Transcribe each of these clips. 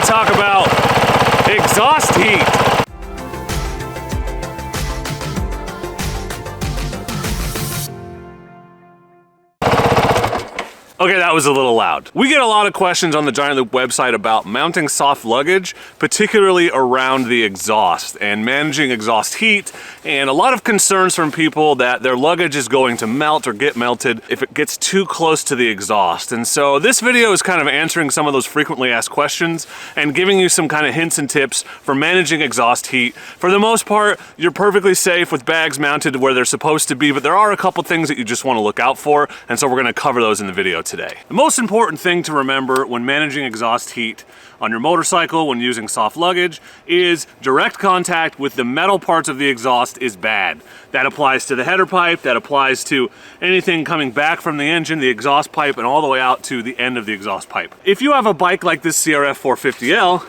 to talk about exhaust heat. Okay, that was a little loud. We get a lot of questions on the Giant Loop website about mounting soft luggage, particularly around the exhaust and managing exhaust heat, and a lot of concerns from people that their luggage is going to melt or get melted if it gets too close to the exhaust. And so this video is kind of answering some of those frequently asked questions and giving you some kind of hints and tips for managing exhaust heat. For the most part, you're perfectly safe with bags mounted where they're supposed to be, but there are a couple things that you just want to look out for, and so we're going to cover those in the video today. The most important thing to remember when managing exhaust heat on your motorcycle when using soft luggage is direct contact with the metal parts of the exhaust is bad. That applies to the header pipe, that applies to anything coming back from the engine, the exhaust pipe, and all the way out to the end of the exhaust pipe. If you have a bike like this CRF 450L,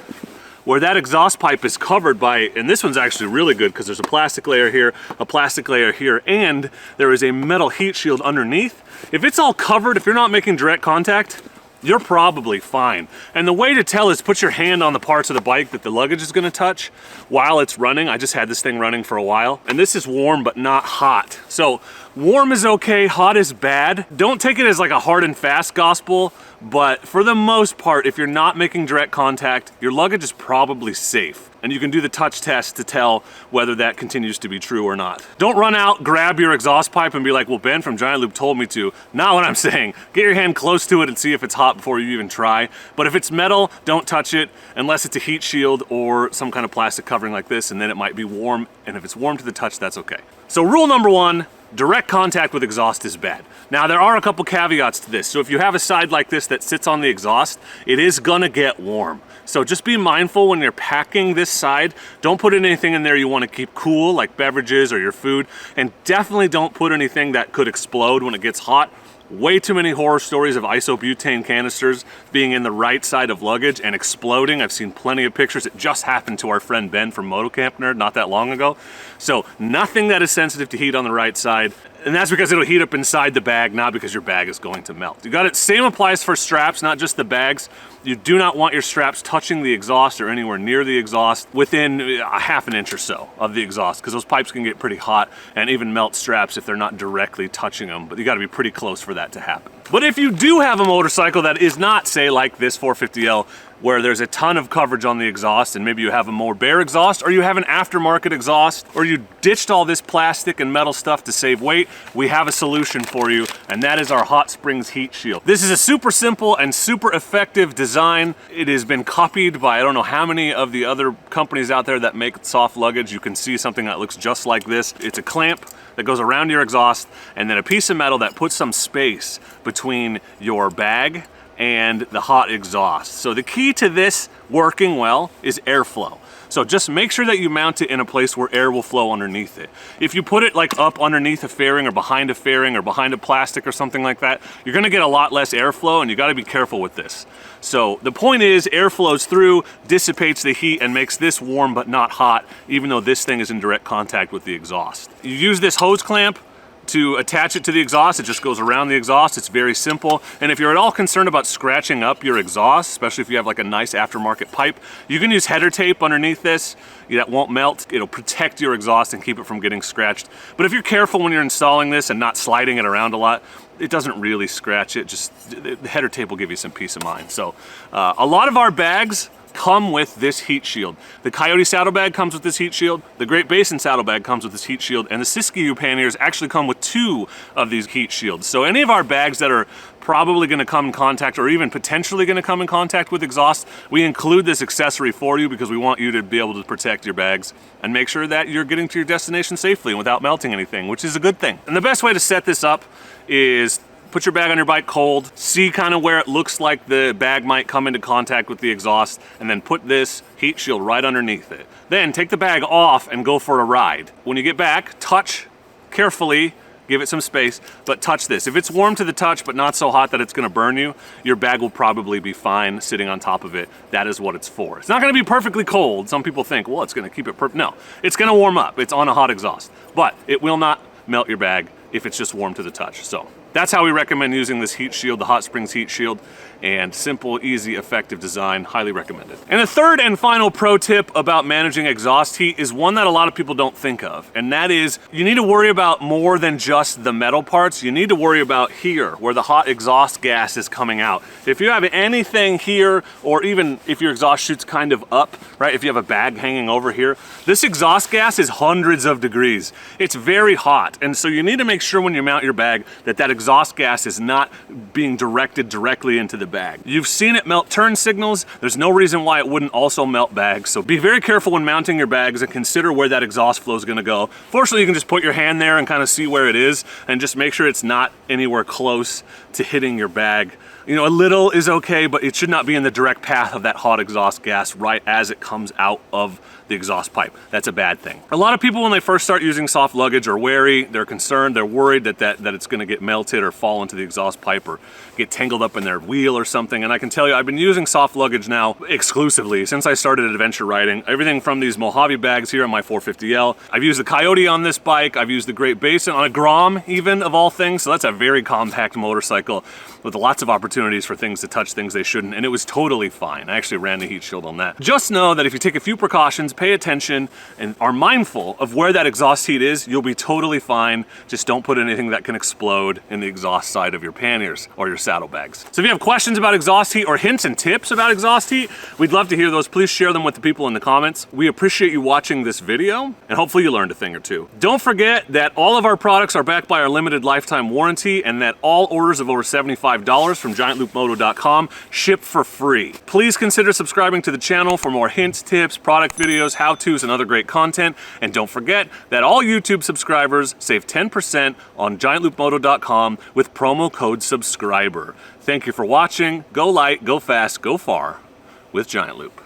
where that exhaust pipe is covered by, and this one's actually really good because there's a plastic layer here, a plastic layer here, and there is a metal heat shield underneath. If it's all covered, if you're not making direct contact, you're probably fine. And the way to tell is put your hand on the parts of the bike that the luggage is gonna touch while it's running. I just had this thing running for a while, and this is warm but not hot. So warm is okay, hot is bad. Don't take it as like a hard and fast gospel, but for the most part, if you're not making direct contact, your luggage is probably safe. And you can do the touch test to tell whether that continues to be true or not. Don't run out, grab your exhaust pipe and be like, well, Ben from Giant Loop told me to. Not what I'm saying. Get your hand close to it and see if it's hot before you even try. But if it's metal, don't touch it unless it's a heat shield or some kind of plastic covering like this, and then it might be warm. And if it's warm to the touch, that's okay. So rule number one, direct contact with exhaust is bad. Now there are a couple caveats to this. So if you have a side like this that sits on the exhaust, it is gonna get warm. So just be mindful when you're packing this side. Don't put anything in there you want to keep cool, like beverages or your food, and definitely don't put anything that could explode when it gets hot. Way too many horror stories of isobutane canisters being in the right side of luggage and exploding. I've seen plenty of pictures. It just happened to our friend Ben from Motocamp Nerd not that long ago. So nothing that is sensitive to heat on the right side. And that's because it'll heat up inside the bag, not because your bag is going to melt. You got it. Same applies for straps, not just the bags. You do not want your straps touching the exhaust or anywhere near the exhaust within a half an inch or so of the exhaust, because those pipes can get pretty hot and even melt straps if they're not directly touching them, but you got to be pretty close for that to happen. But if you do have a motorcycle that is not, say, like this 450L, where there's a ton of coverage on the exhaust, and maybe you have a more bare exhaust, or you have an aftermarket exhaust, or you ditched all this plastic and metal stuff to save weight, we have a solution for you, and that is our Hot Springs Heat Shield. This is a super simple and super effective design. It has been copied by I don't know how many of the other companies out there that make soft luggage. You can see something that looks just like this. It's a clamp that goes around your exhaust, and then a piece of metal that puts some space between your bag and the hot exhaust. So the key to this working well is airflow. So just make sure that you mount it in a place where air will flow underneath it. If you put it like up underneath a fairing or behind a fairing or behind a plastic or something like that, you're gonna get a lot less airflow, and you gotta be careful with this. So the point is air flows through, dissipates the heat, and makes this warm but not hot, even though this thing is in direct contact with the exhaust. You use this hose clamp to attach it to the exhaust. It just goes around the exhaust. It's very simple. And if you're at all concerned about scratching up your exhaust, especially if you have like a nice aftermarket pipe, you can use header tape underneath this. That won't melt. It'll protect your exhaust and keep it from getting scratched. But if you're careful when you're installing this and not sliding it around a lot, it doesn't really scratch it. Just the header tape will give you some peace of mind. So a lot of our bags come with this heat shield. The Coyote saddlebag comes with this heat shield, the Great Basin saddlebag comes with this heat shield, and the Siskiyou panniers actually come with 2 of these heat shields. So any of our bags that are probably going to come in contact or even potentially going to come in contact with exhaust, we include this accessory for you because we want you to be able to protect your bags and make sure that you're getting to your destination safely and without melting anything, which is a good thing. And the best way to set this up is put your bag on your bike cold, see kind of where it looks like the bag might come into contact with the exhaust, and then put this heat shield right underneath it. Then take the bag off and go for a ride. When you get back, touch carefully, give it some space, but touch this. If it's warm to the touch but not so hot that it's gonna burn you, your bag will probably be fine sitting on top of it. That is what it's for. It's not gonna be perfectly cold. Some people think, well, it's gonna keep it perfect. No, it's gonna warm up. It's on a hot exhaust, but it will not melt your bag if it's just warm to the touch. So That's how we recommend using this heat shield, the Hot Springs heat shield. And simple, easy, effective design, highly recommended. And the third and final pro tip about managing exhaust heat is one that a lot of people don't think of, and that is you need to worry about more than just the metal parts. You need to worry about here, where the hot exhaust gas is coming out. If you have anything here, or even if your exhaust chute's kind of up, right, if you have a bag hanging over here, this exhaust gas is hundreds of degrees. It's very hot, and so you need to make sure when you mount your bag that that exhaust gas is not being directed directly into the bag. You've seen it melt turn signals. There's no reason why it wouldn't also melt bags. So be very careful when mounting your bags and consider where that exhaust flow is going to go. Fortunately, you can just put your hand there and kind of see where it is and just make sure it's not anywhere close to hitting your bag. You know, a little is okay, but it should not be in the direct path of that hot exhaust gas right as it comes out of the exhaust pipe. That's a bad thing. A lot of people, when they first start using soft luggage, are wary, they're concerned, they're worried that it's gonna get melted or fall into the exhaust pipe or get tangled up in their wheel or something. And I can tell you, I've been using soft luggage now exclusively since I started adventure riding. Everything from these Mojave bags here on my 450L. I've used the Coyote on this bike. I've used the Great Basin on a Grom, even, of all things. So that's a very compact motorcycle with lots of opportunities for things to touch things they shouldn't, and it was totally fine. I actually ran the heat shield on that. Just know that if you take a few precautions, pay attention, and are mindful of where that exhaust heat is, you'll be totally fine. Just don't put anything that can explode in the exhaust side of your panniers or your saddlebags. So if you have questions about exhaust heat or hints and tips about exhaust heat, we'd love to hear those. Please share them with the people in the comments. We appreciate you watching this video, and hopefully you learned a thing or two. Don't forget that all of our products are backed by our limited lifetime warranty, and that all orders of over $75 from GiantLoopMoto.com ship for free. Please consider subscribing to the channel for more hints, tips, product videos, how-tos, and other great content. And don't forget that all YouTube subscribers save 10% on GiantLoopMoto.com with promo code SUBSCRIBER. Thank you for watching. Go light, go fast, go far with Giant Loop.